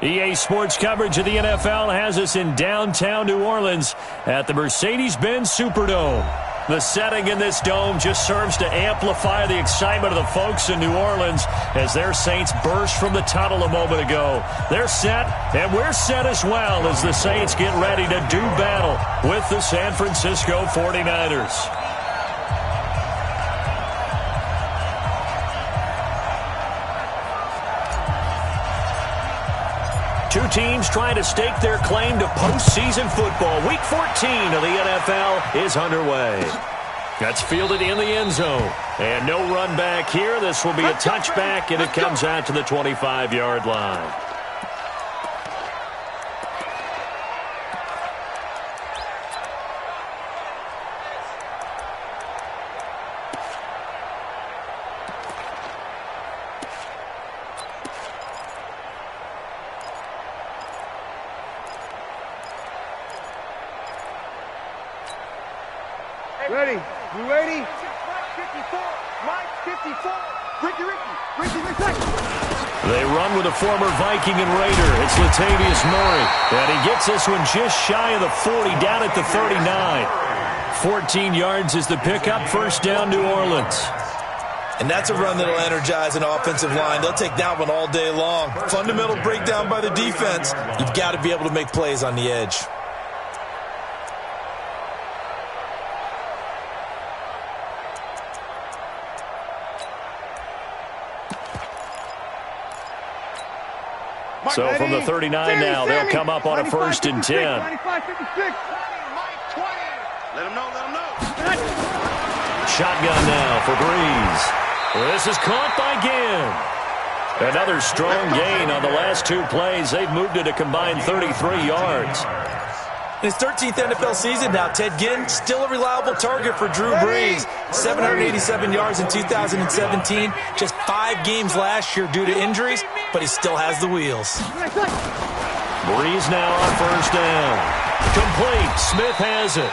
EA Sports coverage of the NFL has us in downtown New Orleans at the Mercedes-Benz Superdome. The setting in this dome just serves to amplify the excitement of the folks in New Orleans as their Saints burst from the tunnel a moment ago. They're set, and we're set as well as the Saints get ready to do battle with the San Francisco 49ers. Two teams trying to stake their claim to postseason football. Week 14 of the NFL is underway. That's fielded in the end zone. And no run back here. This will be a touchback, and it comes out to the 25-yard line. Ready? You ready? Mike 54. Mike 54. Ricky. They run with a former Viking and Raider. It's Latavius Murray. And he gets this one just shy of the 40, down at the 39. 14 yards is the pickup. First down, New Orleans. And that's a run that will energize an offensive line. They'll take that one all day long. Fundamental breakdown by the defense. You've got to be able to make plays on the edge. So from the 39 now, they'll come up on a 1st and 10. 95, 56. Mike 20. Let him know. Shotgun now for Breeze. This is caught by Ginn. Another strong gain on the last two plays. They've moved it a combined 33 yards. In his 13th NFL season now, Ted Ginn still a reliable target for Drew Brees. 787 yards in 2017. Just 5 games last year due to injuries, but he still has the wheels. Brees now on 1st down. Complete. Smith has it.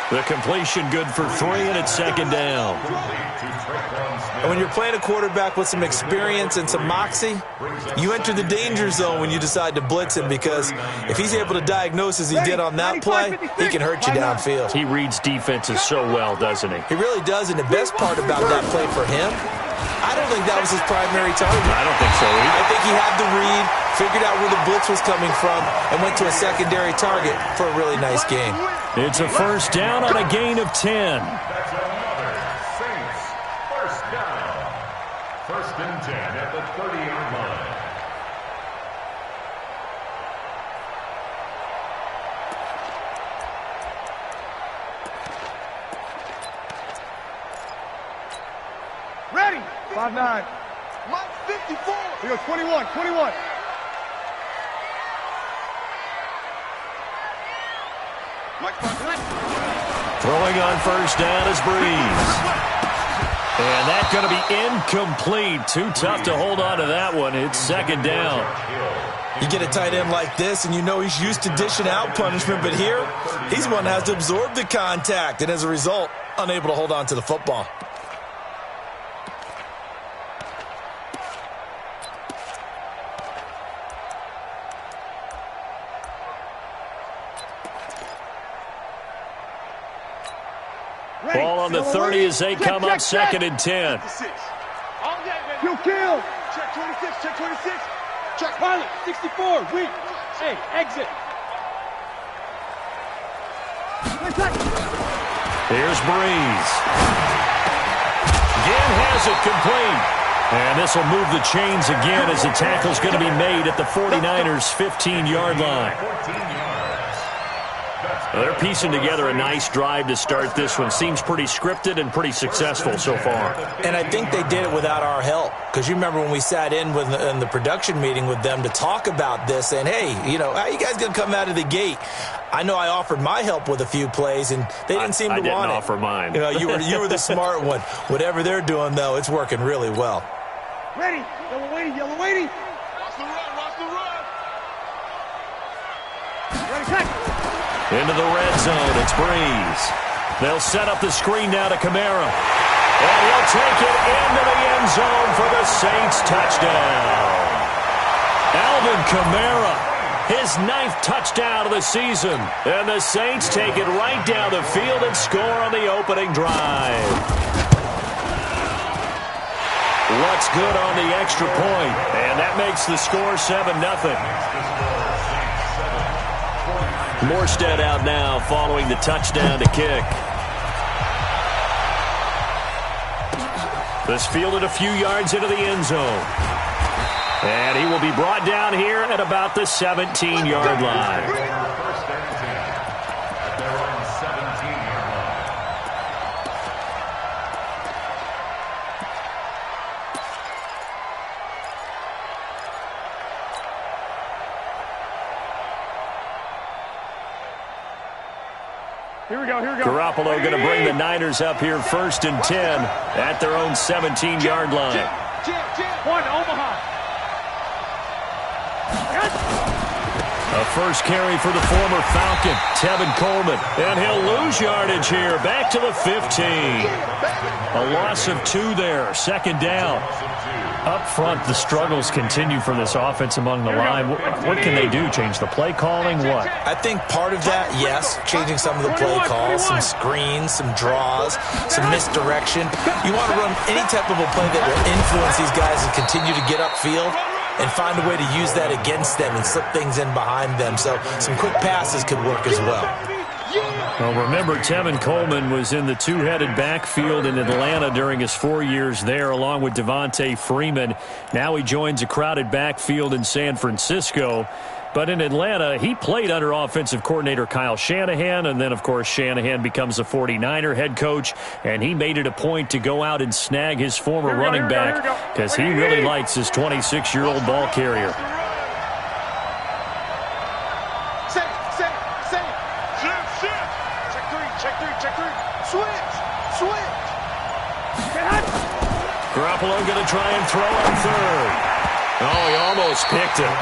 The completion good for 3, and it's 2nd down. And when you're playing a quarterback with some experience and some moxie, you enter the danger zone when you decide to blitz him, because if he's able to diagnose as he did on that play, he can hurt you downfield. He reads defenses so well, doesn't he? He really does, and the best part about that play for him, I don't think that was his primary target. I don't think so either. I think he had the read, figured out where the blitz was coming from, and went to a secondary target for a really nice gain. It's a 1st down on a gain of 10. That's another Saints 1st down. 1st and 10 at the 30-yard line. Ready? 5-9. Mike 54. We go 21. Throwing on 1st down is Breeze. And that's going to be incomplete. Too tough to hold on to that one. It's 2nd down. You get a tight end like this, and you know he's used to dishing out punishment, but here, he's one that has to absorb the contact, and as a result, unable to hold on to the football. Ball on the 30 as they come up 2nd and 10. Kill. Check 26. Check pilot. 64. Weak. Hey, exit. Here's Breeze. Ginn has it complete. And this will move the chains again as the tackle's going to be made at the 49ers' 15-yard line. They're piecing together a nice drive to start this one. Seems pretty scripted and pretty successful so far. And I think they did it without our help. Because you remember when we sat in the production meeting with them to talk about this, and hey, how are you guys going to come out of the gate? I know I offered my help with a few plays, and they didn't seem to want it. I didn't offer mine. You were the smart one. Whatever they're doing, though, it's working really well. Ready. Yellow waiting. Watch the run. Ready, check. Into the red zone, it's Breeze. They'll set up the screen now to Kamara. And he'll take it into the end zone for the Saints touchdown. Alvin Kamara, his 9th touchdown of the season. And the Saints take it right down the field and score on the opening drive. What's good on the extra point? And that makes the score 7-0. Morstead out now following the touchdown to kick. This fielded a few yards into the end zone. And he will be brought down here at about the 17-yard line. First and 10 at their own 17-yard line. Here we go. Garoppolo going to bring the Niners up here 1st and 10 at their own 17-yard line. One, Omaha. A first carry for the former Falcon, Tevin Coleman. And he'll lose yardage here, back to the 15. A loss of 2 there, 2nd down. Up front, the struggles continue for this offense among the line. What can they do? Change the play calling? What? I think part of that, yes, changing some of the play calls, some screens, some draws, some misdirection. You want to run any type of a play that will influence these guys and continue to get upfield and find a way to use that against them and slip things in behind them. So some quick passes could work as well. Well, remember, Tevin Coleman was in the two-headed backfield in Atlanta during his 4 years there, along with Devontae Freeman. Now he joins a crowded backfield in San Francisco. But in Atlanta, he played under offensive coordinator Kyle Shanahan, and then, of course, Shanahan becomes a 49er head coach, and he made it a point to go out and snag his former running back because he really likes his 26-year-old ball carrier. Garoppolo going to try and throw on 3rd. Oh, he almost picked it.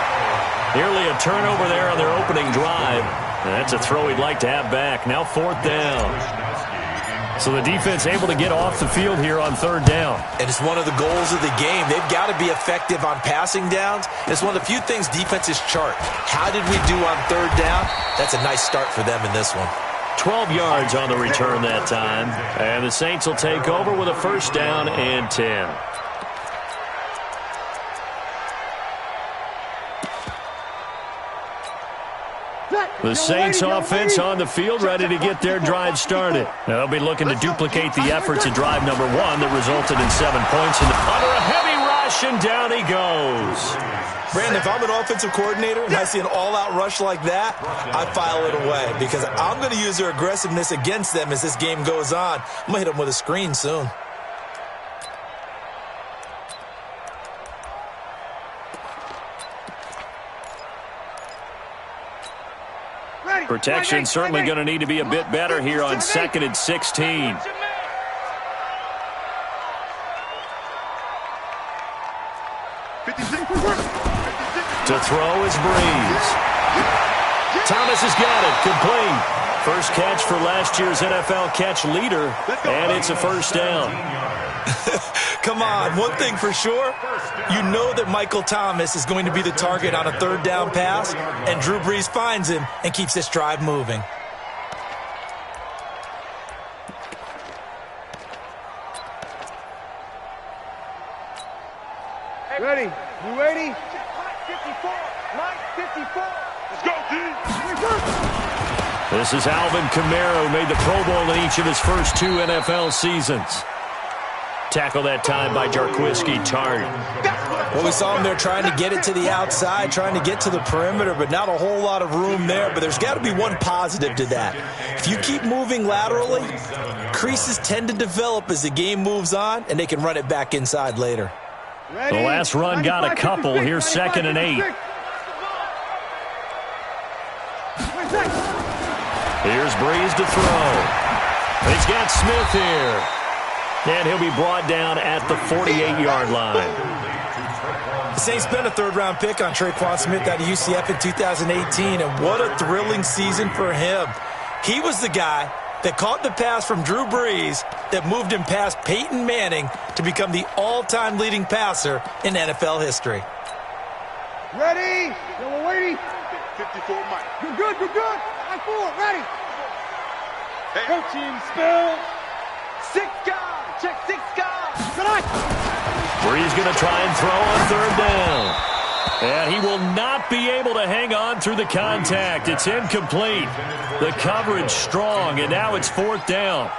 Nearly a turnover there on their opening drive. That's a throw he'd like to have back. Now 4th down. So the defense able to get off the field here on 3rd down. And it's one of the goals of the game. They've got to be effective on passing downs. It's one of the few things defenses chart. How did we do on 3rd down? That's a nice start for them in this one. 12 yards on the return that time. And the Saints will take over with a 1st down and 10. The Saints offense on the field, ready to get their drive started. Now they'll be looking to duplicate the efforts of drive number 1 that resulted in 7 points. Under a heavy rush, and down he goes. Brandon, if I'm an offensive coordinator and I see an all-out rush like that, I file it away because I'm going to use their aggressiveness against them as this game goes on. I'm going to hit them with a screen soon. Protection certainly going to need to be a bit better here on 2nd and 16. To throw is Breeze. Thomas has got it. Complete. First catch for last year's NFL catch leader, and it's a 1st down. Come on, one thing for sure, you know that Michael Thomas is going to be the target on a 3rd down pass, and Drew Brees finds him and keeps this drive moving. Ready? You ready? Mike 54. Mike 54. Let's go, team. This is Alvin Kamara, who made the Pro Bowl in each of his first 2 NFL seasons. Tackle that time by Jarquiski Tartt. Well, we saw him there trying to get it to the outside, trying to get to the perimeter, but not a whole lot of room there. But there's got to be one positive to that. If you keep moving laterally, creases tend to develop as the game moves on, and they can run it back inside later. The last run got a couple. Here's 2nd and 8. Here's Breeze to throw. He's got Smith here. And he'll be brought down at the 48-yard line. The Saints spent a 3rd-round pick on Traquan Smith out of UCF in 2018, and what a thrilling season for him. He was the guy that caught the pass from Drew Brees that moved him past Peyton Manning to become the all-time leading passer in NFL history. Ready? Yo, we're waiting. 54 Mike. You're good, you're good. High forward, ready. Hey. Go team, spill. 6 guys. Check 6 guys. Good eye. Bree's going to try and throw on third down. And he will not be able to hang on through the contact. It's incomplete. The coverage strong, and now it's 4th down.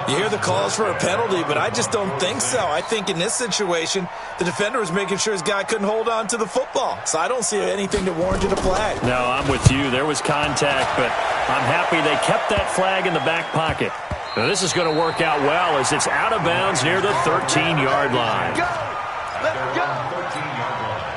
You hear the calls for a penalty, but I just don't think so. I think in this situation, the defender was making sure his guy couldn't hold on to the football. So I don't see anything that warranted a flag. No, I'm with you. There was contact, but I'm happy they kept that flag in the back pocket. Now, this is going to work out well as it's out of bounds near the 13-yard line. Go. Let's go. 13-yard line.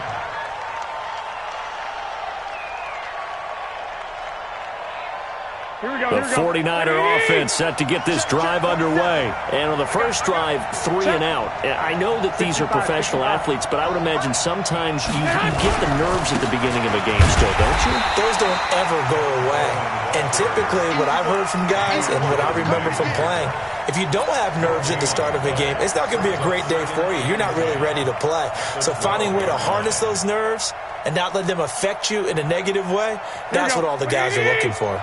Here we go, The 49er offense set to get this drive underway. And on the first drive, 3 and out. I know that these are professional athletes, but I would imagine sometimes you get the nerves at the beginning of a game still, don't you? Those don't ever go away. And typically what I've heard from guys and what I remember from playing, if you don't have nerves at the start of a game, it's not going to be a great day for you. You're not really ready to play. So finding a way to harness those nerves and not let them affect you in a negative way, that's what all the guys are looking for.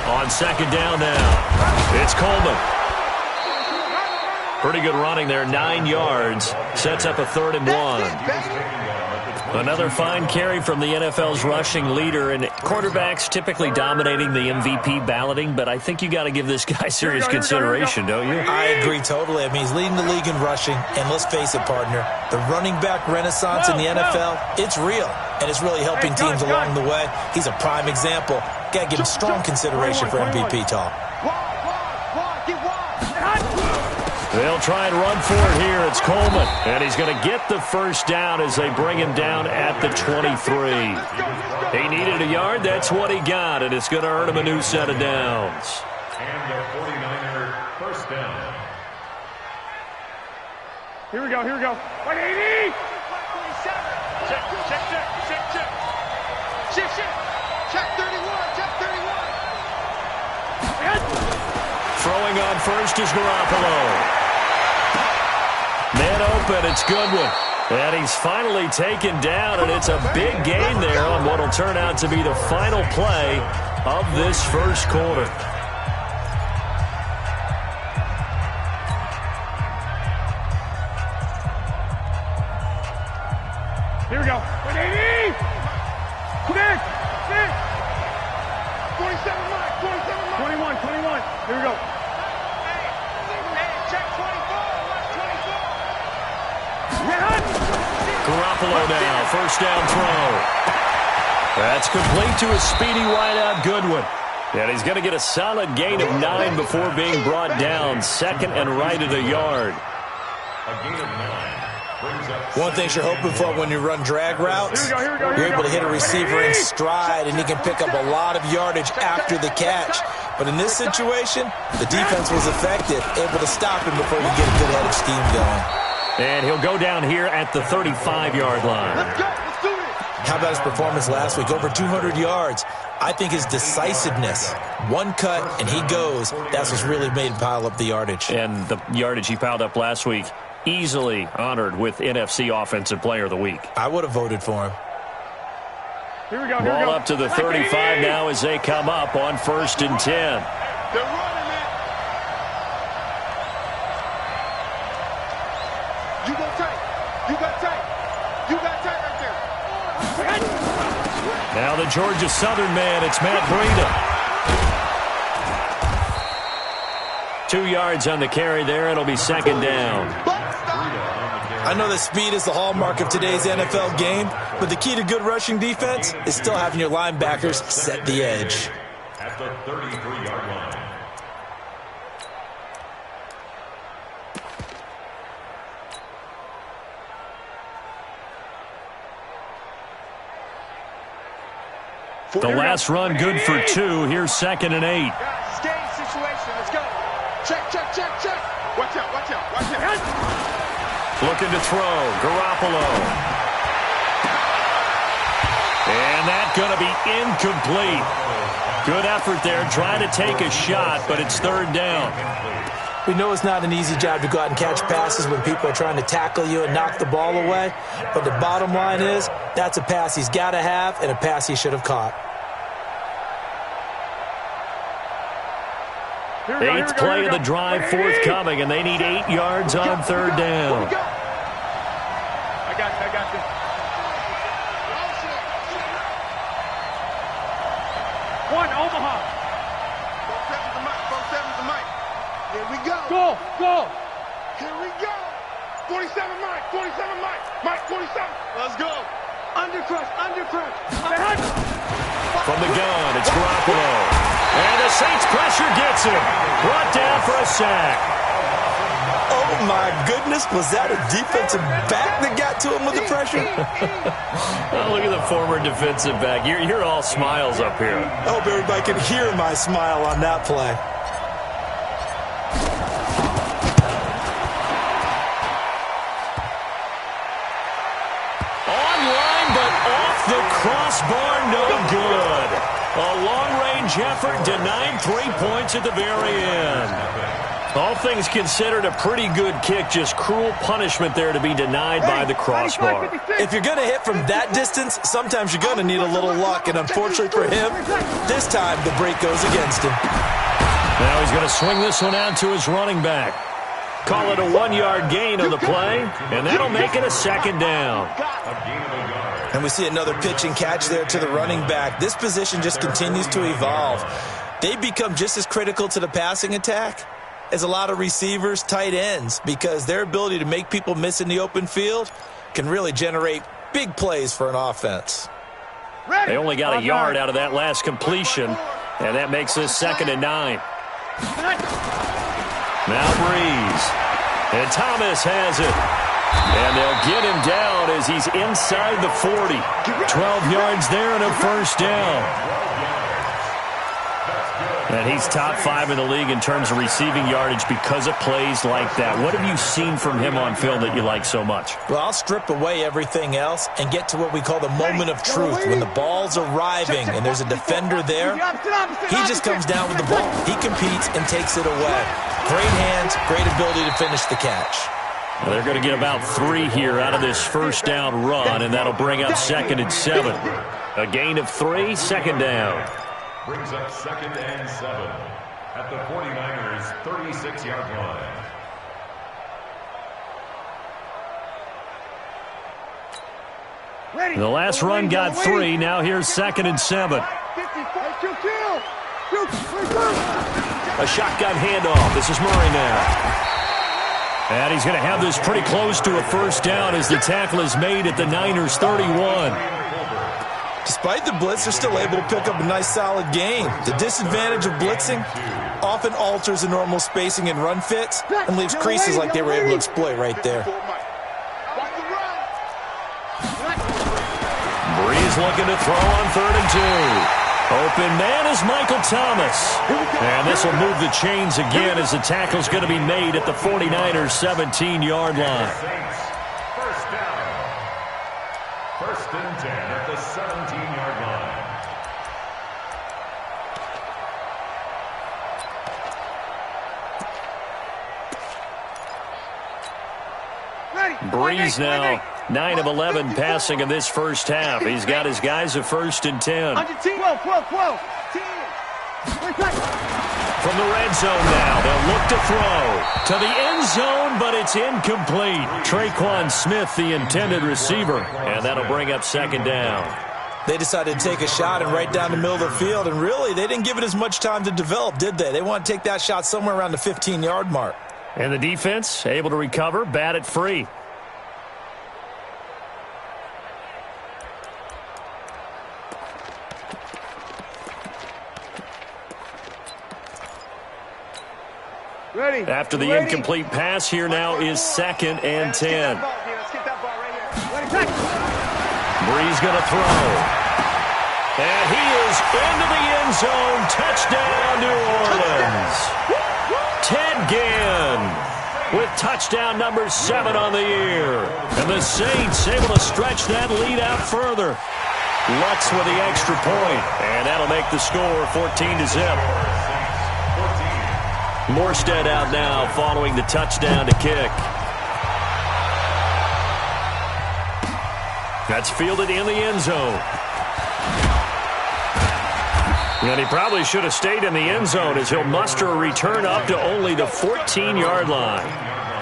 On second down now, it's Coleman. Pretty good running there, 9 yards. Sets up a 3rd and 1. Another fine carry from the NFL's rushing leader, and quarterbacks typically dominating the MVP balloting, but I think you got to give this guy serious consideration, don't you? I agree totally. I mean, he's leading the league in rushing, and let's face it, partner, the running back renaissance in the NFL, it's real, and it's really helping teams along the way. He's a prime example. Got to give him strong consideration for MVP talk. They'll try and run for it here. It's Coleman, and he's going to get the first down as they bring him down at the 23. He needed a yard. That's what he got, and it's going to earn him a new set of downs. And the 49er first down. Here we go, here we go. 180! Check, check, check, check, check. Shift, shift. Check 31, check 31. Throwing on first is Garoppolo. Man open, it's Goodwin. And he's finally taken down, and it's a big gain there on what will turn out to be the final play of this first quarter. Here we go. 180! Connect! Connect! 27 Mike! 27 Mike! 21, 21. Here we go. Hey, check 24. Garoppolo now, first down throw. That's complete to a speedy wideout Goodwin. And he's going to get a solid gain of 9 before being brought down. 2nd and right at a yard. A gain of 9. One thing you're hoping for when you run drag routes, you're able to hit a receiver in stride, and he can pick up a lot of yardage after the catch. But in this situation, the defense was effective, able to stop him before he get a good head of steam going. And he'll go down here at the 35-yard line. Let's go. Let's do this. How about his performance last week? Over 200 yards. I think his decisiveness, one cut, and he goes, that's what's really made him pile up the yardage. And the yardage he piled up last week, easily honored with NFC Offensive Player of the Week. I would have voted for him. Here we go, here we Ball go. up to the 35 now as they come up on 1st and 10. They're running it. You go tight. You got tight. You got tight right there. Now the Georgia Southern man, it's Matt Breida. 2 yards on the carry there. It'll be 2nd down. I know that speed is the hallmark of today's NFL game, but the key to good rushing defense is still having your linebackers set the edge. At the 33-yard line. The last run good for 2. Here's 2nd and 8. Guys, game situation. Let's go. Check, check, check, check. Watch out, watch out, watch out. Looking to throw. Garoppolo. And that's going to be incomplete. Good effort there, trying to take a shot, but it's 3rd down. We know it's not an easy job to go out and catch passes when people are trying to tackle you and knock the ball away. But the bottom line is, that's a pass he's got to have and a pass he should have caught. Eighth play of the drive forthcoming, and they need 8 yards on third down. I got you. One, Omaha. 4-7's the mic. 4-7's the mic. Here we go. Go. Here we go. 47 Mike. 47 Mike. Mike, 47. Let's go. Undercrush. From the gun, it's Garoppolo. And the Saints pressure gets him. Brought down for a sack. Oh, my goodness. Was that a defensive back that got to him with the pressure? Oh, look at the former defensive back. You're all smiles up here. I hope everybody can hear my smile on that play. Online, but off the crossbar, no good. A long-range effort denied 3 points at the very end. All things considered, a pretty good kick, just cruel punishment there to be denied by the crossbar. If you're going to hit from that distance, sometimes you're going to need a little luck, and unfortunately for him, this time the break goes against him. Now he's going to swing this one out to his running back. Call it a 1-yard gain on the play, and that'll make it a second down. And we see another pitch and catch there to the running back. This position just continues to evolve. They become just as critical to the passing attack as a lot of receivers, tight ends, because their ability to make people miss in the open field can really generate big plays for an offense. They only got a yard out of that last completion, and that makes this 2nd and 9. Now Breeze. And Thomas has it. And they'll get him down as he's inside the 40. 12 yards there and a first down. And he's top 5 in the league in terms of receiving yardage because of plays like that. What have you seen from him on film that you like so much? Well, I'll strip away everything else and get to what we call the moment of truth. When the ball's arriving and there's a defender there, he just comes down with the ball. He competes and takes it away. Great hands, great ability to finish the catch. Well, they're going to get about 3 here out of this first down run, and that'll bring up 2nd and 7. A gain of 3, 2nd down. Brings up 2nd and 7 at the 49ers' 36-yard line. The last run got 3. Now here's 2nd and 7. A shotgun handoff. This is Murray now. And he's going to have this pretty close to a first down as the tackle is made at the Niners' 31. Despite the blitz, they're still able to pick up a nice solid gain. The disadvantage of blitzing often alters the normal spacing and run fits and leaves creases like they were able to exploit right there. Breeze looking to throw on 3rd and 2. Open man is Michael Thomas. And this will move the chains again as the tackle's going to be made at the 49ers' 17-yard line. First down. 1st and 10 at the 17-yard line. Breeze now 9 of 11 passing in this first half. He's got his guys a 1st and 10. 12. From the red zone now, they'll look to throw to the end zone, but it's incomplete. Traquan Smith, the intended receiver, and that'll bring up 2nd down. They decided to take a shot and right down the middle of the field, and really, they didn't give it as much time to develop, did they? They want to take that shot somewhere around the 15-yard mark. And the defense able to recover, bat it free. Ready. After the incomplete pass, here now is 2nd and 10. Breeze going to throw. And he is into the end zone. Touchdown, New Orleans. Ted Ginn with touchdown number 7 on the year. And the Saints able to stretch that lead out further. Lutz with the extra point. And that'll make the score 14-0. Morstead out now following the touchdown to kick. That's fielded in the end zone. And he probably should have stayed in the end zone as he'll muster a return up to only the 14-yard line.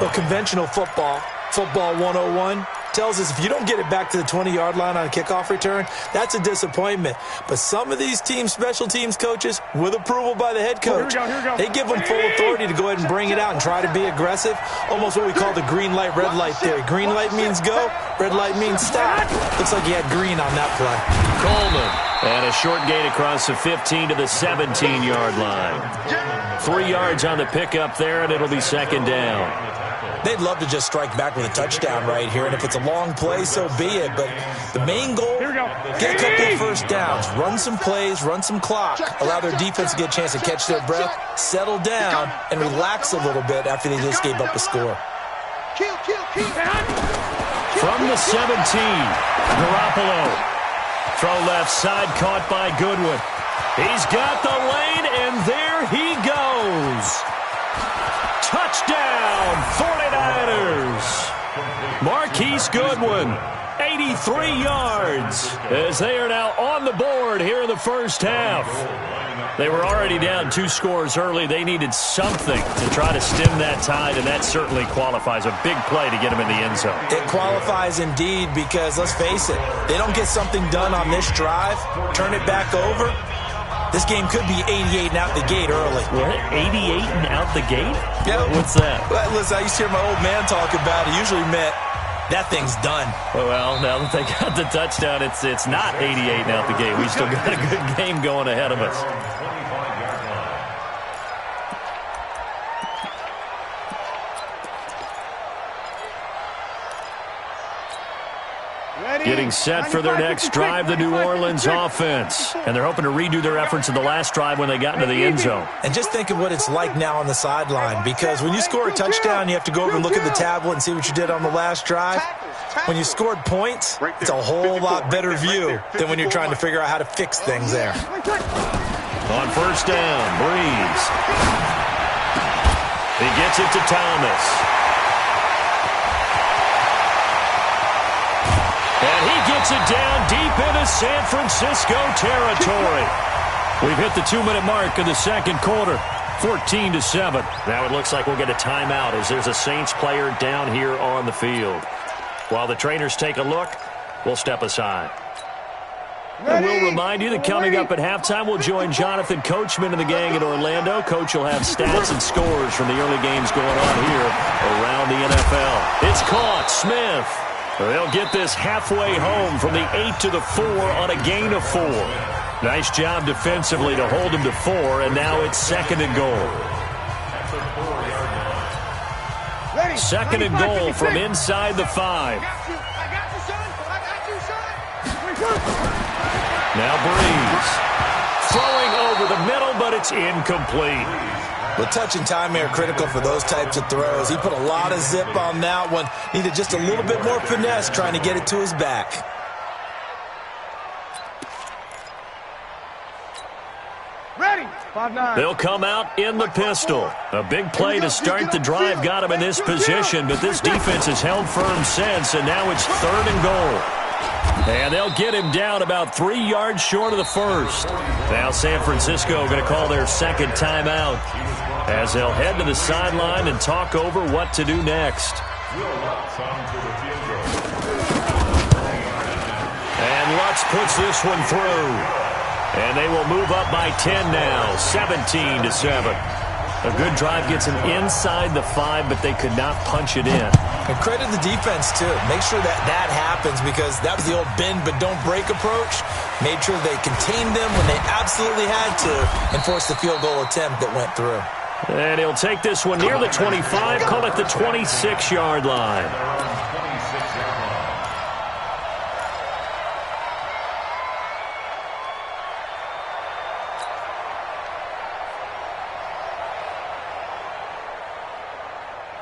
Well, conventional football 101, tells us if you don't get it back to the 20-yard line on a kickoff return, that's a disappointment. But some of these teams, special teams coaches, with approval by the head coach, here we go. they give them full authority to go ahead and bring it out and try to be aggressive, almost what we call the green light, red light theory. Green light means go, red light means stop. Looks like he had green on that play. Coleman. And a short gain across the 15 to the 17-yard line. 3 yards on the pickup there, and it'll be second down. They'd love to just strike back with a touchdown right here, and if it's a long play, so be it. But the main goal, get a couple of first downs, run some plays, run some clock, allow their defense to get a chance to catch their breath, settle down, and relax a little bit after they just gave up a score. From the 17, Garoppolo. Throw left side, caught by Goodwin. He's got the lane, and there he goes. Touchdown, 49ers. Marquise Goodwin, 83 yards, as they are now on the board here in the first half. They were already down 2 scores early. They needed something to try to stem that tide, and that certainly qualifies. A big play to get them in the end zone. It qualifies indeed because, let's face it, they don't get something done on this drive, turn it back over, this game could be 88 and out the gate early. What? 88 and out the gate? Yeah. What's that? Well, listen, I used to hear my old man talk about it. Usually meant that thing's done. Well, now that they got the touchdown, it's not 88 and out the gate. We still got a good game going ahead of us. Getting set for their next drive, the New Orleans offense. And they're hoping to redo their efforts in the last drive when they got into the end zone. And just think of what it's like now on the sideline, because when you score a touchdown, you have to go over and look at the tablet and see what you did on the last drive. When you scored points, it's a whole lot better view than when you're trying to figure out how to fix things there. On first down, Breeze. He gets it to Thomas. And he gets it down deep into San Francisco territory. We've hit the 2-minute mark of the second quarter, 14-7. Now it looks like we'll get a timeout as there's a Saints player down here on the field. While the trainers take a look, we'll step aside. And we'll remind you that coming up at halftime, we'll join Jonathan Coachman and the gang in Orlando. Coach will have stats and scores from the early games going on here around the NFL. It's caught. Smith. They'll get this halfway home from the 8 to the 4 on a gain of 4. Nice job defensively to hold him to 4, and now it's second and goal. Second and goal from inside the 5. Now Breeze. Throwing over the middle, but it's incomplete. But touch and time are critical for those types of throws. He put a lot of zip on that one. Needed just a little bit more finesse trying to get it to his back. Ready. 5-9. They'll come out in the pistol. A big play to start the drive got him in this position, but this defense has held firm since, and now it's third and goal. And they'll get him down about 3 yards short of the first. Now San Francisco going to call their second timeout as they'll head to the sideline and talk over what to do next. And Lutz puts this one through. And they will move up by 10 now, 17-7. A good drive gets them inside the 5, but they could not punch it in. And credit the defense, too. Make sure that happens, because that was the old bend but don't break approach. Made sure they contained them when they absolutely had to and forced the field goal attempt that went through. And he'll take this one near the 25, call it the 26-yard line.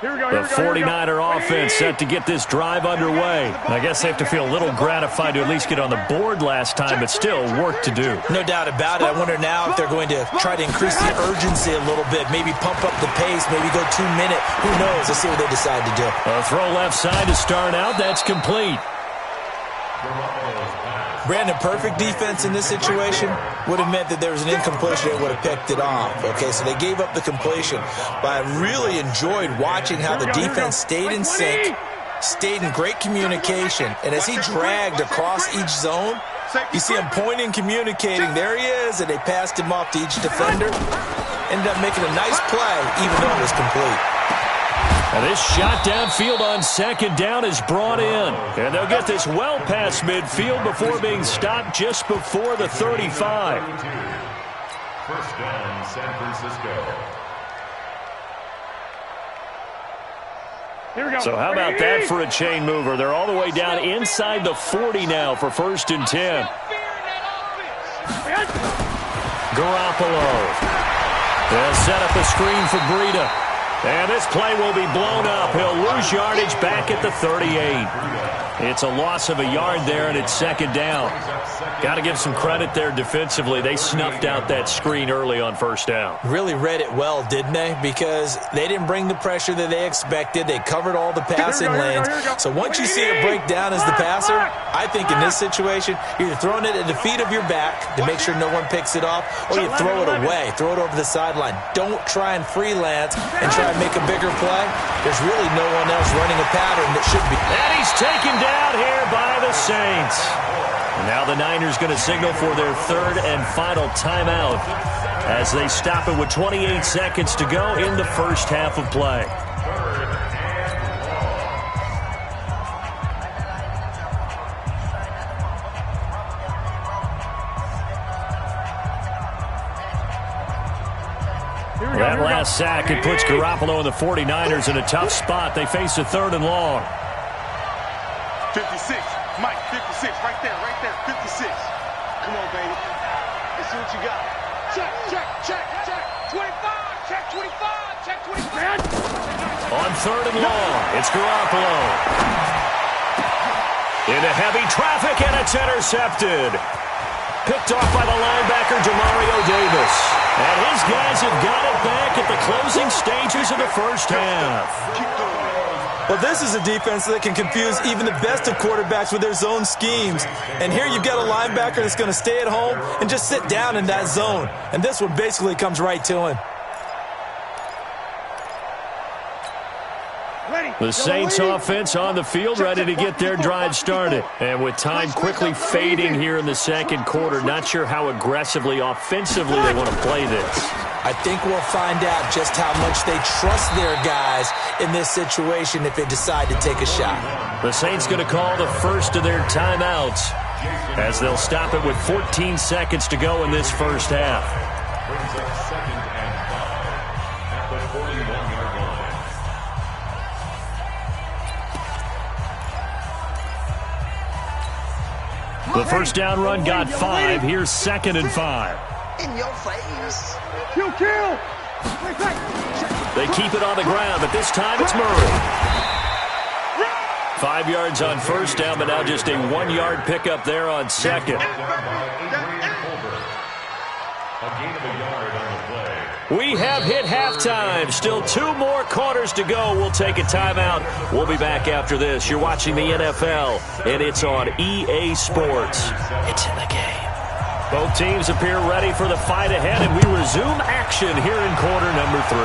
The 49er offense set to get this drive underway. I guess they have to feel a little gratified to at least get on the board last time, but still work to do. No doubt about it. I wonder now if they're going to try to increase the urgency a little bit, maybe pump up the pace, maybe go 2 minute. Who knows? Let's see what they decide to do. A throw left side to start out. That's complete. Brandon, perfect defense in this situation would have meant that there was an incompletion. They would have picked it off. Okay, so they gave up the completion. But I really enjoyed watching how the defense stayed in sync, stayed in great communication. And as he dragged across each zone, you see him pointing, communicating. There he is, and they passed him off to each defender. Ended up making a nice play, even though it was complete. And this shot downfield on second down is brought in. And they'll get this well past midfield before being stopped just before the 35. First down, San Francisco. Here we go. So how about that for a chain mover? They're all the way down inside the 40 now for 1st and 10. Garoppolo. They'll set up a screen for Breida. And this play will be blown up. He'll lose yardage back at the 38. It's a loss of a yard there, and it's second down. Got to give some credit there defensively. They snuffed out that screen early on first down. Really read it well, didn't they? Because they didn't bring the pressure that they expected. They covered all the passing lanes. So once you see it break down as the passer, I think in this situation, you're either throwing it at the feet of your back to make sure no one picks it off, or you throw it away, throw it over the sideline. Don't try and freelance and try and make a bigger play. There's really no one else running a pattern that should be. And he's taken down here by the Saints. Now the Niners going to signal for their 3rd and final timeout as they stop it with 28 seconds to go in the first half of play. That last sack, it puts Garoppolo and the 49ers in a tough spot. They face a 3rd and long. 56, Mike, 56, right there, 56. Come on, baby. Let's see what you got. Check, 25, check 25, check 25. On 3rd and long, it's Garoppolo. Into heavy traffic, and it's intercepted. Picked off by the linebacker, Demario Davis. And his guys have got it back at the closing stages of the first half. Well, this is a defense that can confuse even the best of quarterbacks with their zone schemes. And here you've got a linebacker that's going to stay at home and just sit down in that zone. And this one basically comes right to him. The Saints offense on the field, ready to get their drive started. And with time quickly fading here in the second quarter, not sure how aggressively, offensively they want to play this. I think we'll find out just how much they trust their guys in this situation if they decide to take a shot. The Saints going to call the first of their timeouts as they'll stop it with 14 seconds to go in this first half. Brings up 2nd and 5 at the 41-yard line. The first down run got 5. Here's 2nd and 5. In your face. Kill. They keep it on the ground, but this time it's Murray. 5 yards on first down, but now just a 1-yard pickup there on second. A gain of a yard on the play. We have hit halftime. Still 2 more quarters to go. We'll take a timeout. We'll be back after this. You're watching the NFL, and it's on EA Sports. It's in the game. Both teams appear ready for the fight ahead, and we resume action here in quarter number 3.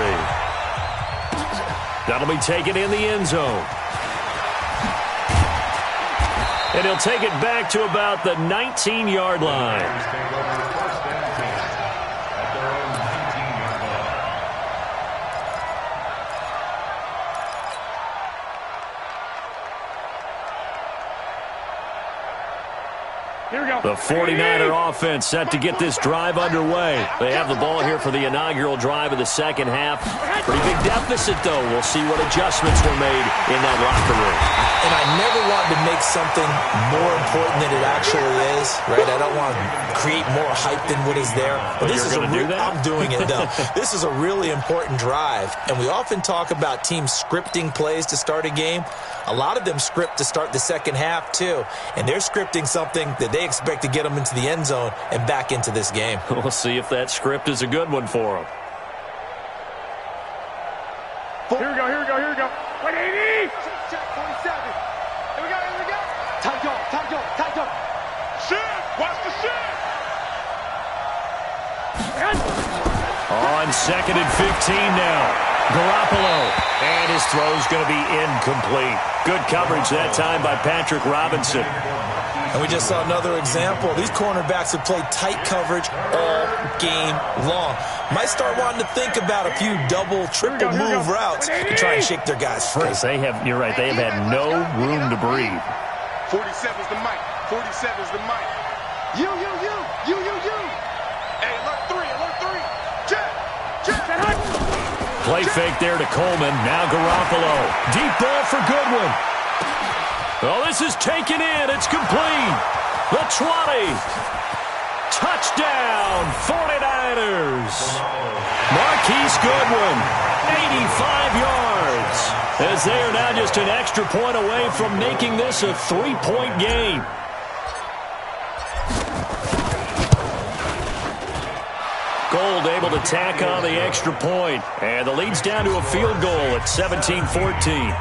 That'll be taken in the end zone. And he'll take it back to about the 19-yard line. Here we go. The 49er offense set to get this drive underway. They have the ball here for the inaugural drive of the second half. Pretty big deficit, though. We'll see what adjustments were made in that locker room. And I never want to make something more important than it actually is, right? I don't want to create more hype than what is there. But this is I'm doing it, though. This is a really important drive. And we often talk about teams scripting plays to start a game. A lot of them script to start the second half, too. And they're scripting something that they expect to get them into the end zone and back into this game. We'll see if that script is a good one for them. Here we go, here we go, here we go. 180! Check 47. Here we go, here we go. Tight dog, tight dog, tight dog. Shit! Watch the shit! On 2nd and 15 now. Garoppolo. And his throw's going to be incomplete. Good coverage that time by Patrick Robinson. And we just saw another example. These cornerbacks have played tight coverage all game long. Might start wanting to think about a few double, triple move routes to try and shake their guys free. You're right, they have had no room to breathe. 47's the mic. 47's the mic. You. Hey, alert 3. Check. Play fake there to Coleman. Now Garoppolo. Deep ball for Goodwin. Oh, this is taken in. It's complete. The 20. Touchdown, 49ers. Marquise Goodwin, 85 yards. As they are now just an extra point away from making this a 3-point game. Gold able to tack on the extra point. And the lead's down to a field goal at 17-14.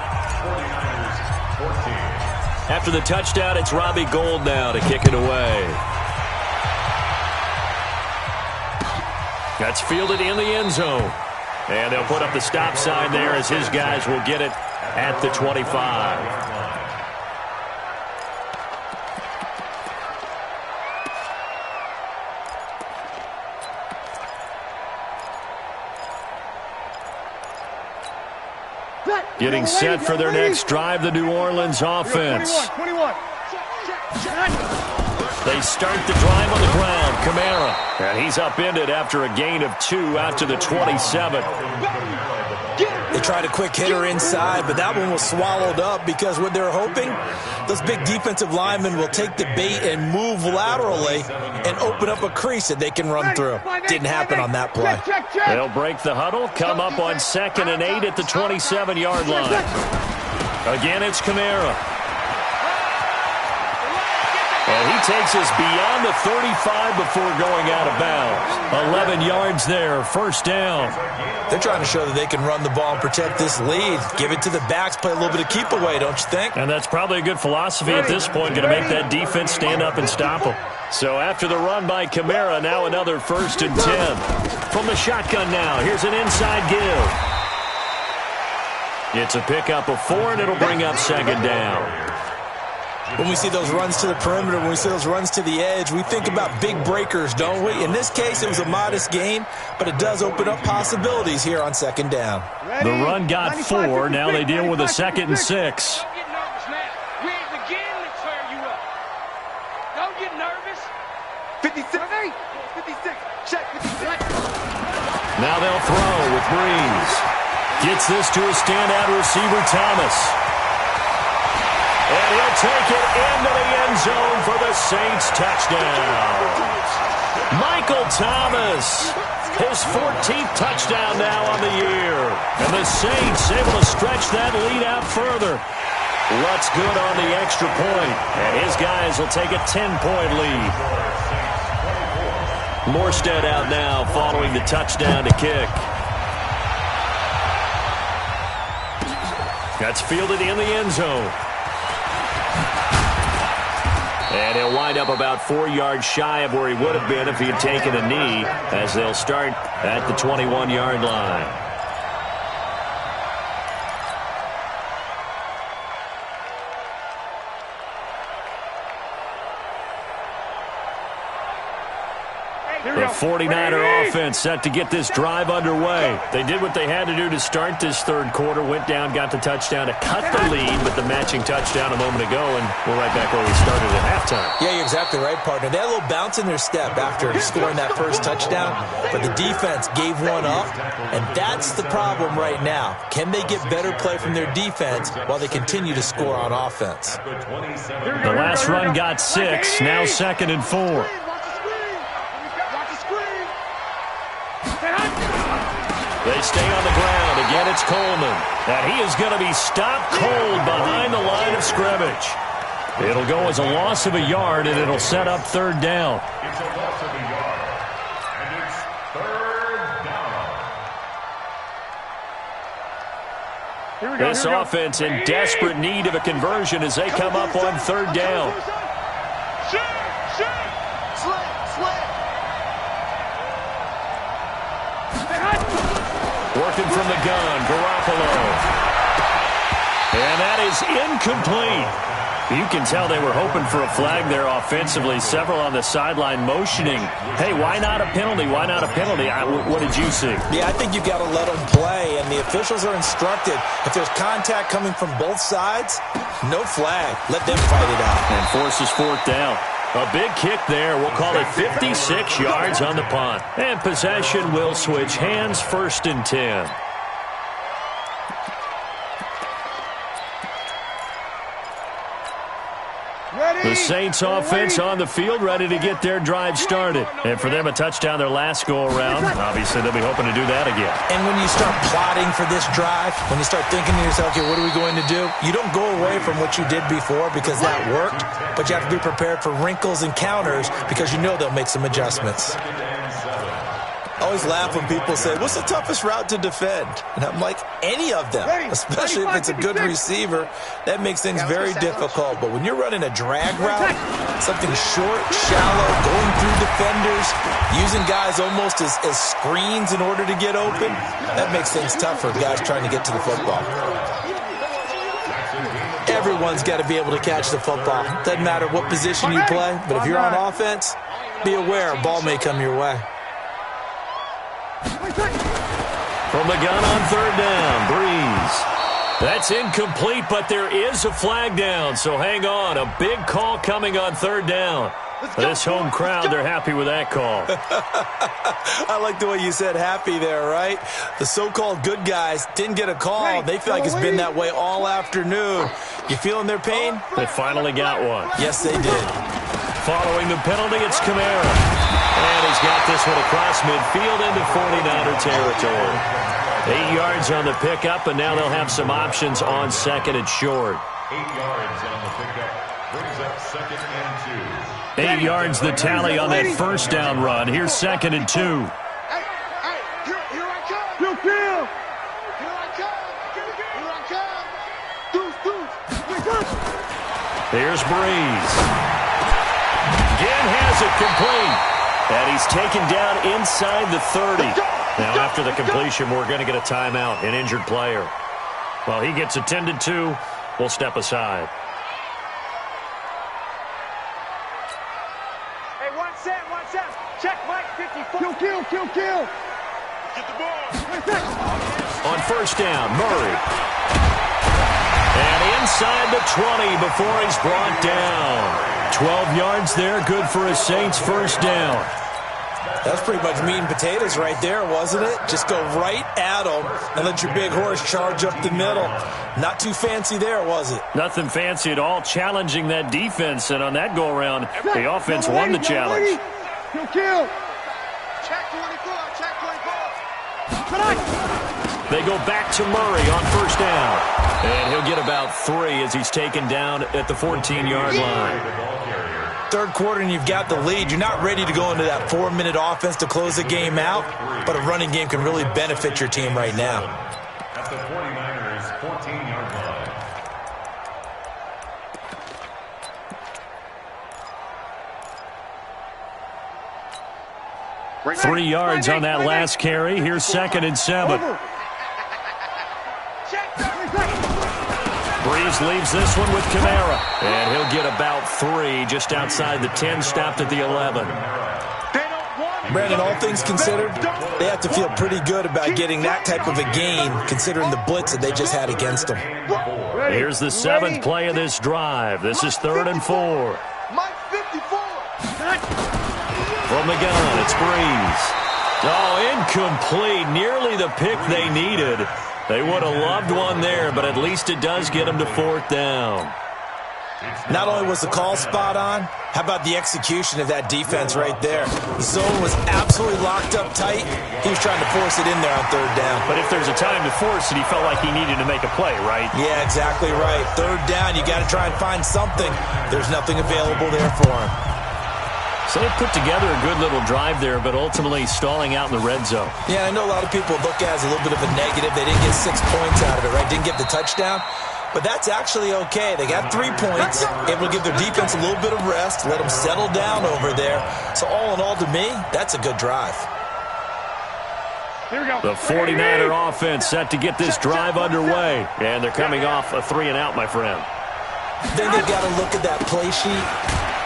After the touchdown, it's Robbie Gould now to kick it away. That's fielded in the end zone. And they'll put up the stop sign there as his guys will get it at the 25. Getting set for their next drive, the New Orleans offense. 21. They start the drive on the ground. Kamara. And he's upended after a gain of 2 out to the 27. They tried a quick hitter inside, but that one was swallowed up because what they're hoping, those big defensive linemen will take the bait and move laterally and open up a crease that they can run through. Didn't happen on that play. They'll break the huddle, come up on 2nd and 8 at the 27-yard line. Again, it's Kamara. And he takes us beyond the 35 before going out of bounds. 11 yards there, first down. They're trying to show that they can run the ball and protect this lead. Give it to the backs, play a little bit of keep away, don't you think? And that's probably a good philosophy at this point, going to make that defense stand up and stop them. So after the run by Kamara, now another 1st and 10. From the shotgun now, here's an inside give. It's a pickup of 4, and it'll bring up 2nd down. When we see those runs to the perimeter, when we see those runs to the edge, we think about big breakers, don't we? In this case, it was a modest gain, but it does open up possibilities here on 2nd down. The run got 4. Now they deal with a 2nd and 6. Don't get nervous now. We ain't beginning to clear you up. Don't get nervous. 56. 56. Check 56. Now they'll throw with Breeze. Gets this to a standout receiver, Thomas. And he'll take it into the end zone for the Saints touchdown. Michael Thomas, his 14th touchdown now on the year. And the Saints able to stretch that lead out further. What's good on the extra point. And his guys will take a 10-point lead. Morstead out now following the touchdown to kick. That's fielded in the end zone. And he'll wind up about 4 yards shy of where he would have been if he had taken a knee, as they'll start at the 21-yard line. The 49er offense set to get this drive underway. They did what they had to do to start this third quarter, went down, got the touchdown to cut the lead with the matching touchdown a moment ago, and we're right back where we started at halftime. Yeah, you're exactly right, partner. They had a little bounce in their step after scoring that first touchdown, but the defense gave one up, and that's the problem right now. Can they get better play from their defense while they continue to score on offense? The last run got 6, now 2nd and 4. They stay on the ground. Again, it's Coleman. And he is going to be stopped cold behind the line of scrimmage. It'll go as a loss of a yard, and it'll set up 3rd down. It's a loss of a yard, and it's 3rd down. This offense in desperate need of a conversion as they come up on 3rd down. Working from the gun, Garoppolo. And that is incomplete. You can tell they were hoping for a flag there offensively. Several on the sideline motioning. Hey, why not a penalty? Why not a penalty? What did you see? Yeah, I think you've got to let them play, and the officials are instructed. If there's contact coming from both sides, no flag. Let them fight it out. And forces 4th down. A big kick there. We'll call it 56 yards on the punt. And possession will switch hands, 1st and 10. The Saints offense on the field, ready to get their drive started. And for them, a touchdown their last go-around. Obviously, they'll be hoping to do that again. And when you start plotting for this drive, when you start thinking to yourself, okay, what are we going to do? You don't go away from what you did before because that worked, but you have to be prepared for wrinkles and counters because you know they'll make some adjustments. I always laugh when people say, what's the toughest route to defend? And I'm like, any of them, especially if it's a good receiver. That makes things very difficult. But when you're running a drag route, something short, shallow, going through defenders, using guys almost as screens in order to get open, that makes things tough for guys trying to get to the football. Everyone's got to be able to catch the football. Doesn't matter what position you play, but if you're on offense, be aware a ball may come your way. From the gun on 3rd down, Breeze. That's incomplete, but there is a flag down, so hang on. A big call coming on 3rd down. This home crowd, they're happy with that call. I like the way you said happy there, right? The so-called good guys didn't get a call. They feel like it's been that way all afternoon. You feeling their pain? They finally got one. Yes, they did. Following the penalty, it's Kamara. And he's got this one across midfield into 49er territory. 8 yards on the pickup, and now they'll have some options on 2nd and short. 8 yards on the pickup. Brings up 2nd and 2. 8 yards the tally on that 1st down run. Here's 2nd and 2. Here I come. Here I come. Here's Breeze. Again has it complete. And he's taken down inside the 30. Now, after the completion, we're going to get a timeout, an injured player. While he gets attended to, we'll step aside. Hey, one set. Check Mike, 54. Kill. Get the ball. On 1st down, Murray. And inside the 20 before he's brought down. 12 yards there, good for a Saints 1st down. That's pretty much meat and potatoes right there, wasn't it? Just go right at them and let your big horse charge up the middle. Not too fancy there, was it? Nothing fancy at all, challenging that defense. And on that go-around, the offense won the challenge. Kill. Check 24. They go back to Murray on 1st down. And he'll get about 3 as he's taken down at the 14-yard line. 3rd quarter and you've got the lead. You're not ready to go into that 4-minute offense to close the game out, but a running game can really benefit your team right now. At the 49ers' 14-yard line. 3 yards on that last carry. Here's 2nd and 7. Breeze leaves this one with Kamara. And he'll get about 3 just outside the 10, stopped at the 11. Brandon, all things considered, they have to feel pretty good about getting that type of a game, considering the blitz that they just had against them. Here's the seventh play of this drive. This is 3rd and 4. From the gun, it's Breeze. Oh, incomplete. Nearly the pick they needed. They would have loved one there, but at least it does get them to 4th down. Not only was the call spot on, how about the execution of that defense right there? The zone was absolutely locked up tight. He was trying to force it in there on 3rd down. But if there's a time to force it, he felt like he needed to make a play, right? Yeah, exactly right. 3rd down, you got to try and find something. There's nothing available there for him. So they put together a good little drive there, but ultimately stalling out in the red zone. Yeah, I know a lot of people look at it as a little bit of a negative. They didn't get 6 points out of it, right? Didn't get the touchdown. But that's actually okay. They got 3 points, able to give their defense a little bit of rest, let them settle down over there. So all in all, to me, that's a good drive. Here we go. The 49er offense set to get this drive underway. And they're coming off a 3-and-out, my friend. Then they've got to look at that play sheet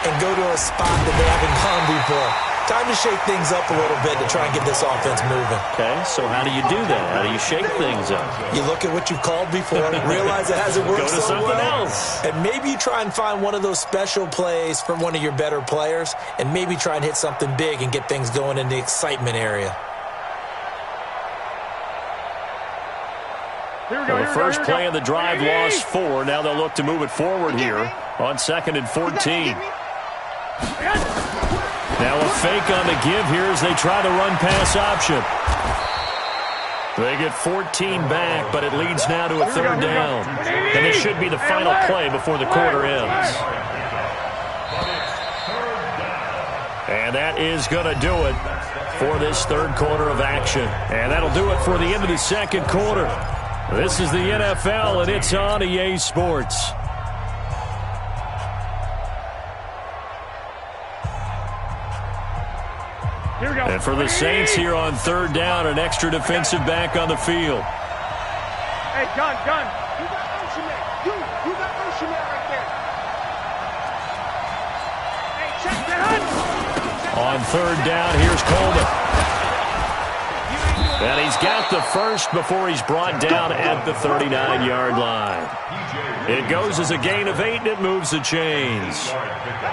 and go to a spot that they haven't gone before. Time to shake things up a little bit to try and get this offense moving. Okay, so how do you do that? How do you shake things up? You look at what you've called before, realize it hasn't worked Go to so something well, else. and maybe you try and find one of those special plays from one of your better players, and maybe try and hit something big and get things going in the excitement area. Well, the first play of the drive lost 4. Now they'll look to move it forward here on 2nd and 14. Now a fake on the give here as they try the run-pass option. They get 14 back, but it leads now to a 3rd down. And this should be the final play before the quarter ends. And that is going to do it for this 3rd quarter of action. And that'll do it for the end of the 2nd quarter. This is the NFL, and it's on EA Sports. And for the Saints here on 3rd down, an extra defensive back on the field. Hey, gun. You got Ocean Man. You got Ocean Man right there. Hey, check that. On 3rd down, here's Coleman. And he's got the first before he's brought down at the 39-yard line. It goes as a gain of 8, and it moves the chains.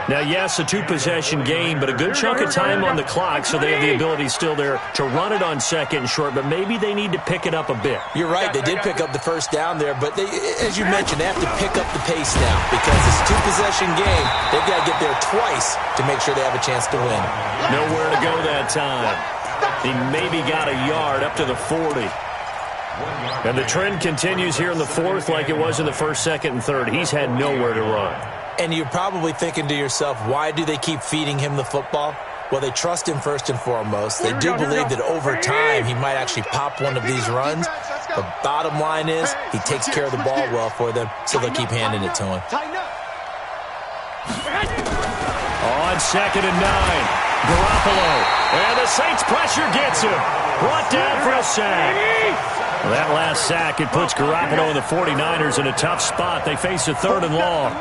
Now, yes, a 2-possession game, but a good chunk of time on the clock, so they have the ability still there to run it on 2nd and short, but maybe they need to pick it up a bit. You're right. They did pick up the first down there, but they, as you mentioned, they have to pick up the pace now because it's a 2-possession game. They've got to get there twice to make sure they have a chance to win. Nowhere to go that time. He maybe got a yard up to the 40. And the trend continues here in the 4th like it was in the 1st, 2nd, and 3rd. He's had nowhere to run. And you're probably thinking to yourself, why do they keep feeding him the football? Well, they trust him first and foremost. They do believe that over time he might actually pop one of these runs. The bottom line is he takes care of the ball well for them, so they'll keep handing it to him. On 2nd and 9. Garoppolo, and the Saints pressure gets him. Brought down for a sack. Well, that last sack, it puts Garoppolo and the 49ers in a tough spot. They face a 3rd and long.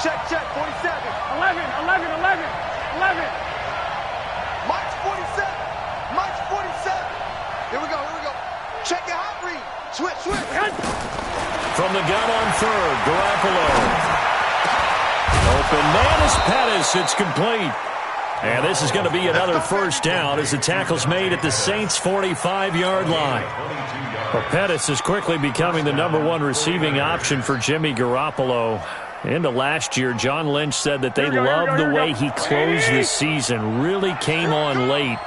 Check, 47. 11. Mike's 47. Here we go. Check your hot read. Switch. From the gun on 3rd, Garoppolo. Open man is Pettis. It's complete. And this is going to be another 1st down as the tackle's made at the Saints' 45-yard line. Well, Pettis is quickly becoming the #1 receiving option for Jimmy Garoppolo. Into last year, John Lynch said that they loved the way he closed the season, really came on late.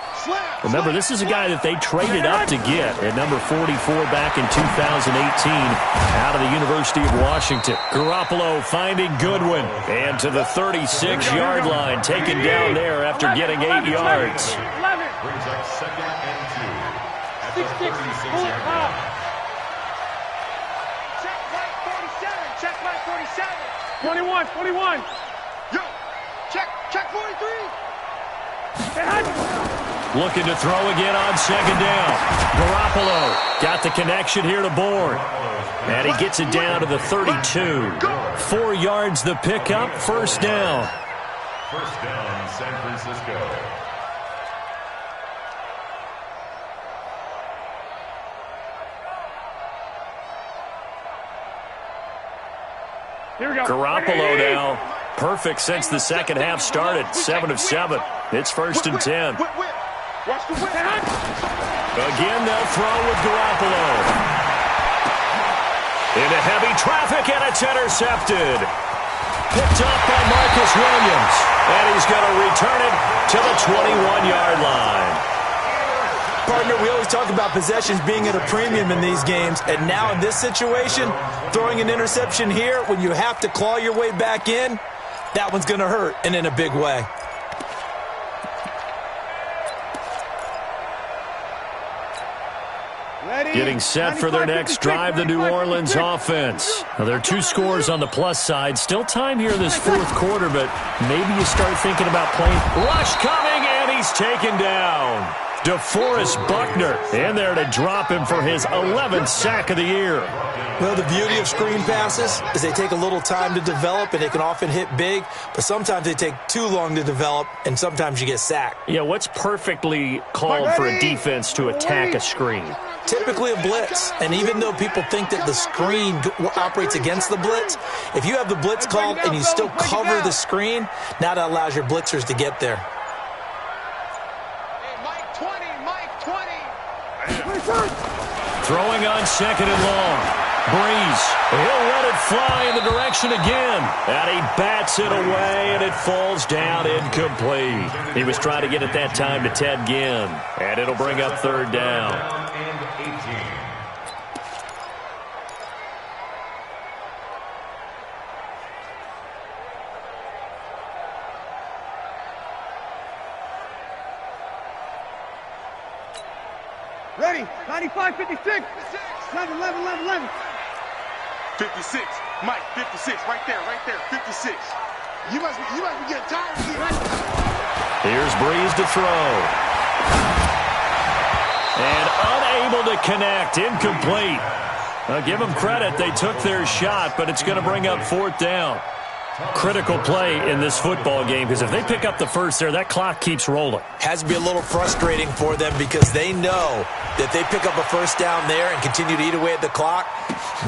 Remember, this is a guy that they traded up to get at number 44 back in 2018 out of the University of Washington. Garoppolo finding Goodwin, and to the 36-yard line, taken down there after getting 8 yards. Brings up 2nd and 2 at the 36-yard line. Check my 47. 21. Yo, check 43. Looking to throw again on 2nd down. Garoppolo got the connection here to Bourne. And he gets it down to the 32. 4 yards the pickup, 1st down. 1st down, San Francisco. Here we go. Garoppolo now. Perfect since the second half started. 7 of 7. It's 1st and 10. Watch the whip. Again, they'll throw with Garoppolo. Into heavy traffic, and it's intercepted. Picked up by Marcus Williams. And he's going to return it to the 21-yard line. Partner, we always talk about possessions being at a premium in these games, and now in this situation, throwing an interception here when you have to claw your way back in, that one's going to hurt, and in a big way. Getting set for their next drive, the New Orleans offense. Now, there are 2 scores on the plus side. Still time here in this 4th quarter, but maybe you start thinking about playing. Rush coming, and he's taken down. DeForest Buckner in there to drop him for his 11th sack of the year. Well, the beauty of screen passes is they take a little time to develop, and they can often hit big, but sometimes they take too long to develop, and sometimes you get sacked. Yeah, what's perfectly called for a defense to attack a screen? Typically a blitz, and even though people think that the screen operates against the blitz, if you have the blitz called and you still cover the screen, now that allows your blitzers to get there. Throwing on 2nd and long. Breeze. He'll let it fly in the direction again. And he bats it away, and it falls down incomplete. He was trying to get it that time to Ted Ginn. And it'll bring up 3rd down. Ready. 95, 56. 11, 11, 11, 11. 56. Mike, 56. Right there. 56. You must be getting tired of it. Here's Breeze to throw. And unable to connect. Incomplete. Now, give them credit. They took their shot, but it's going to bring up 4th down. Critical play in this football game, because if they pick up the first there, that clock keeps rolling. Has to be a little frustrating for them because they know that they pick up a first down there and continue to eat away at the clock,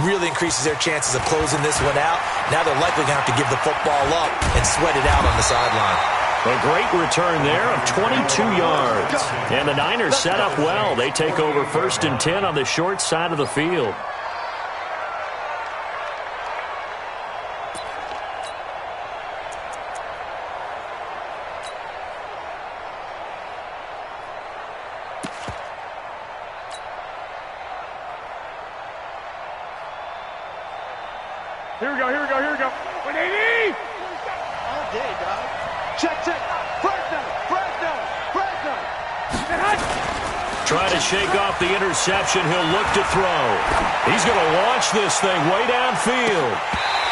really increases their chances of closing this one out. Now they're likely going to have to give the football up and sweat it out on the sideline. A great return there of 22 yards. And the Niners set up well. They take over 1st and 10 on the short side of the field. Here we go. 180. All day, dog. Check. First down. Trying to shake off the interception. He'll look to throw. He's going to launch this thing way downfield.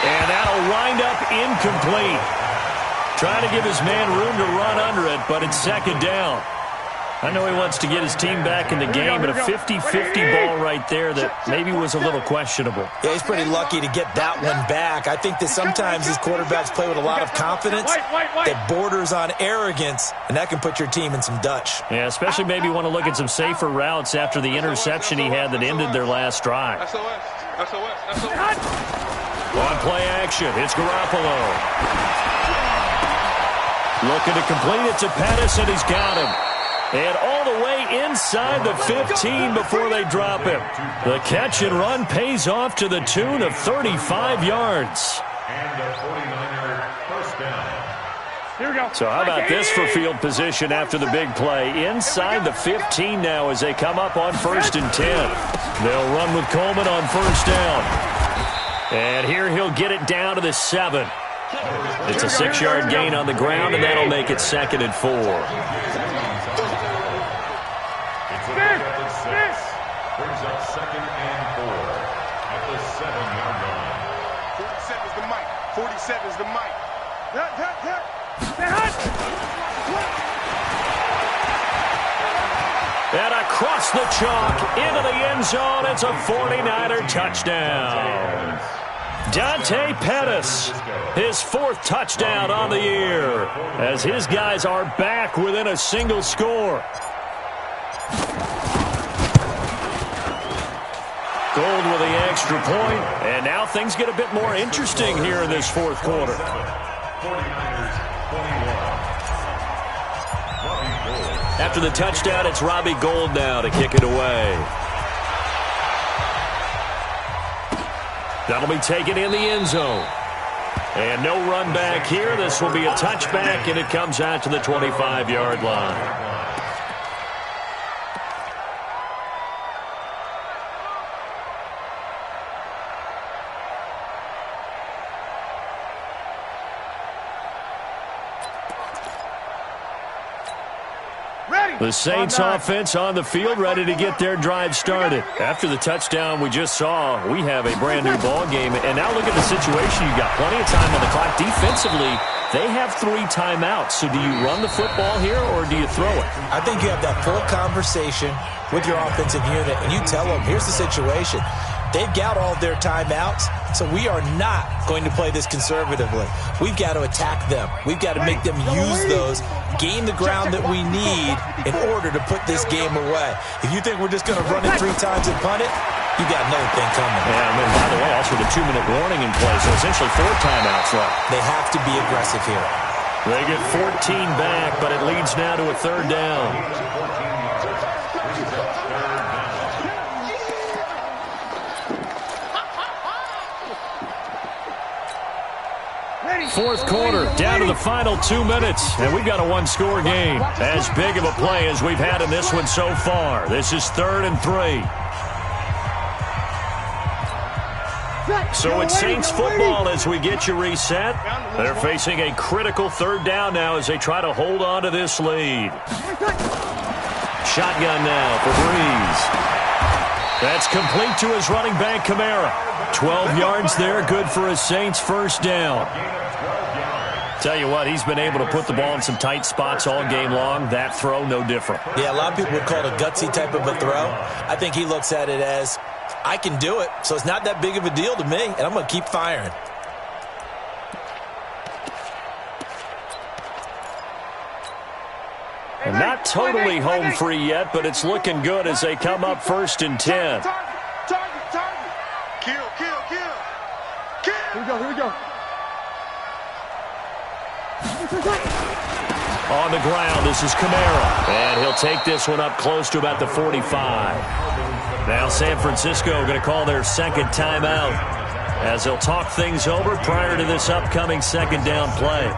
And that'll wind up incomplete. Trying to give his man room to run under it, but it's 2nd down. I know he wants to get his team back in the game, but a 50-50 ball right there that maybe was a little questionable. Yeah, he's pretty lucky to get that one back. I think that sometimes these quarterbacks play with a lot of confidence that borders on arrogance, and that can put your team in some Dutch. Yeah, especially maybe want to look at some safer routes after the interception he had that ended their last drive. On play action, it's Garoppolo. Looking to complete it to Pettis, and he's got him. And all the way inside the 15 before they drop him. The catch and run pays off to the tune of 35 yards. And a 49er first down. Here we go. So how about this for field position after the big play? Inside the 15 now as they come up on 1st and 10. They'll run with Coleman on 1st down. And here he'll get it down to the 7. It's a 6-yard gain on the ground, and that'll make it 2nd and 4. Brings up 2nd and 4 at the 7-yard line. 47 is the mic. 47 is the mic. And across the chalk into the end zone. It's a 49er touchdown. Dante Pettis, his 4th touchdown on the year, as his guys are back within a single score. Gold with the extra point, and now things get a bit more interesting here in this fourth quarter. 49ers 21. After the touchdown, it's Robbie Gould now to kick it away. That'll be taken in the end zone. And no run back here. This will be a touchback, and it comes out to the 25-yard line. The Saints offense on the field, ready to get their drive started. After the touchdown we just saw, we have a brand new ball game. And now look at the situation. You got plenty of time on the clock. Defensively, they have 3 timeouts. So do you run the football here or do you throw it? I think you have that full conversation with your offensive unit, and you tell them, here's the situation. They've got all their timeouts, so we are not going to play this conservatively. We've got to attack them. We've got to make them use those, gain the ground that we need in order to put this game away. If you think we're just going to run it 3 times and punt it, you got another thing coming. Yeah, and then, by the way, also the 2-minute warning in play, so essentially 4 timeouts left. They have to be aggressive here. They get 14 back, but it leads now to a 3rd down. Fourth quarter, down to the final 2 minutes, and we've got a 1-score game. As big of a play as we've had in this one so far. This is 3rd and 3. So it's Saints football as we get you reset. They're facing a critical 3rd down now as they try to hold on to this lead. Shotgun now for Breeze. That's complete to his running back, Kamara. 12 yards there, good for a Saints first down. Tell you what, he's been able to put the ball in some tight spots all game long. That throw, no different. Yeah, a lot of people would call it a gutsy type of a throw. I think he looks at it as, I can do it, so it's not that big of a deal to me, and I'm going to keep firing. And not totally home free yet, but it's looking good as they come up 1st and 10. Kill. Here we go. On the ground, this is Kamara. And he'll take this one up close to about the 45. Now San Francisco going to call their 2nd timeout as they'll talk things over prior to this upcoming 2nd down play.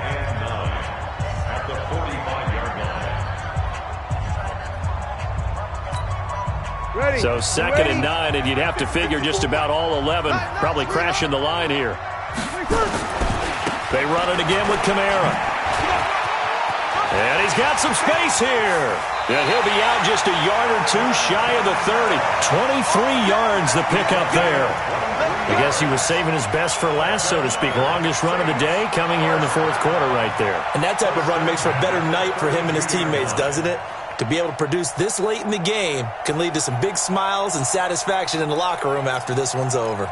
So 2nd and 9, and you'd have to figure just about all 11 probably crashing the line here. They run it again with Kamara. And he's got some space here. And he'll be out just a yard or 2 shy of the 30. 23 yards the pickup there. I guess he was saving his best for last, so to speak. Longest run of the day coming here in the 4th quarter right there. And that type of run makes for a better night for him and his teammates, doesn't it? To be able to produce this late in the game can lead to some big smiles and satisfaction in the locker room after this one's over.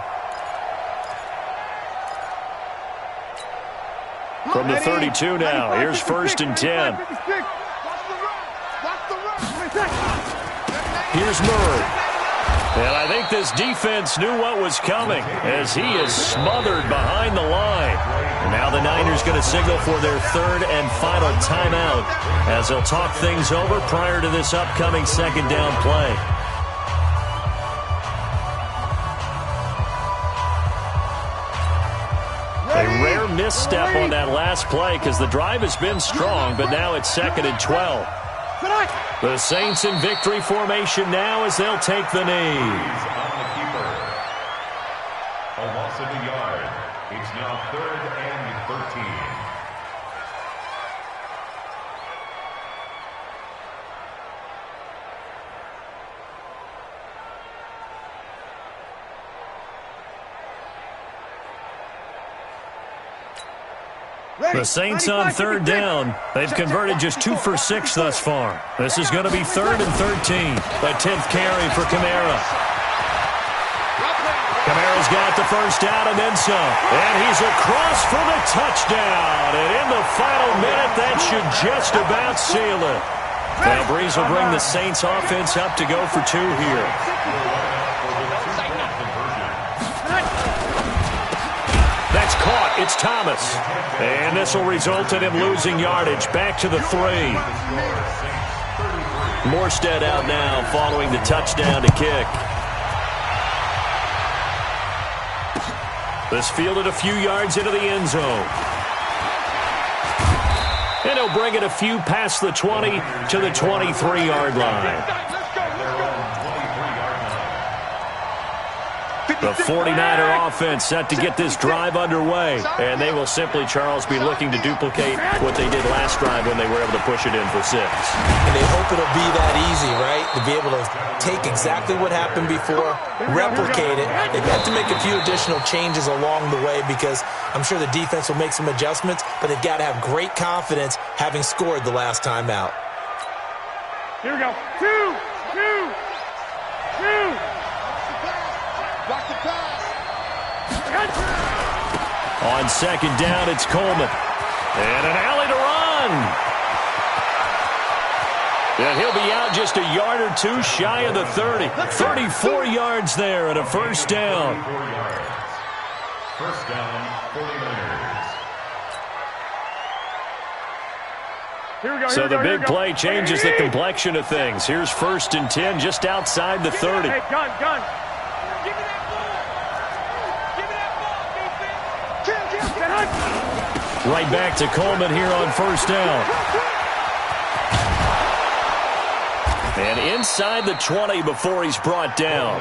From the 32 now, here's 1st and 10. Here's Murray. And I think this defense knew what was coming as he is smothered behind the line. And now the Niners going to signal for their 3rd and final timeout as they'll talk things over prior to this upcoming 2nd down play. A rare misstep on that last play because the drive has been strong, but now it's 2nd and 12. The Saints in victory formation now as they'll take the knee. On the keeper. A loss of a yard. It's now 3rd and 13. The Saints on 3rd down. They've converted just 2 for 6 thus far. This is going to be 3rd and 13. The 10th carry for Kamara. Kamara's got the first down and then some. And he's across for the touchdown. And in the final minute, that should just about seal it. Now Breeze will bring the Saints offense up to go for 2 here. It's Thomas. And this will result in him losing yardage. Back to the 3. Morstead out now following the touchdown to kick. This fielded a few yards into the end zone. And he'll bring it a few past the 20 to the 23-yard line. The 49er offense set to get this drive underway. And they will simply, Charles, be looking to duplicate what they did last drive when they were able to push it in for 6. And they hope it'll be that easy, right? To be able to take exactly what happened before, replicate it. They've had to make a few additional changes along the way because I'm sure the defense will make some adjustments, but they've got to have great confidence having scored the last time out. Here we go. 2. Block the pass. On second down, it's Coleman. And an alley to run. And he'll be out just a yard or two shy of the 30. 34 yards there and a first down. First down, 49ers. So the big play changes the complexion of things. Here's 1st and 10 just outside the 30. Hey, gun. Right back to Coleman here on first down. And inside the 20 before he's brought down.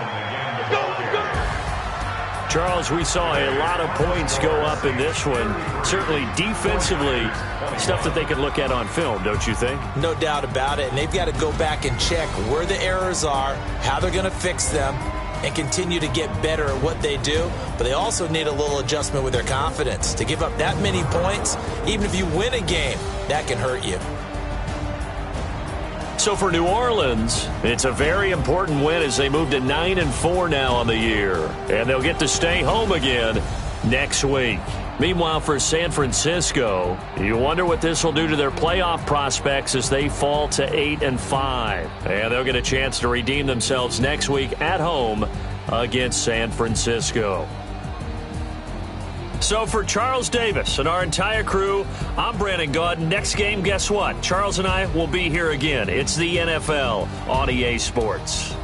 Charles, we saw a lot of points go up in this one. Certainly defensively, stuff that they can look at on film, don't you think? No doubt about it. And they've got to go back and check where the errors are, how they're going to fix them, and continue to get better at what they do. But they also need a little adjustment with their confidence. To give up that many points, even if you win a game, that can hurt you. So for New Orleans, it's a very important win as they move to 9-4 now on the year. And they'll get to stay home again next week. Meanwhile, for San Francisco, you wonder what this will do to their playoff prospects as they fall to 8-5. And they'll get a chance to redeem themselves next week at home against San Francisco. So for Charles Davis and our entire crew, I'm Brandon Gaudin. Next game, guess what? Charles and I will be here again. It's the NFL on EA Sports.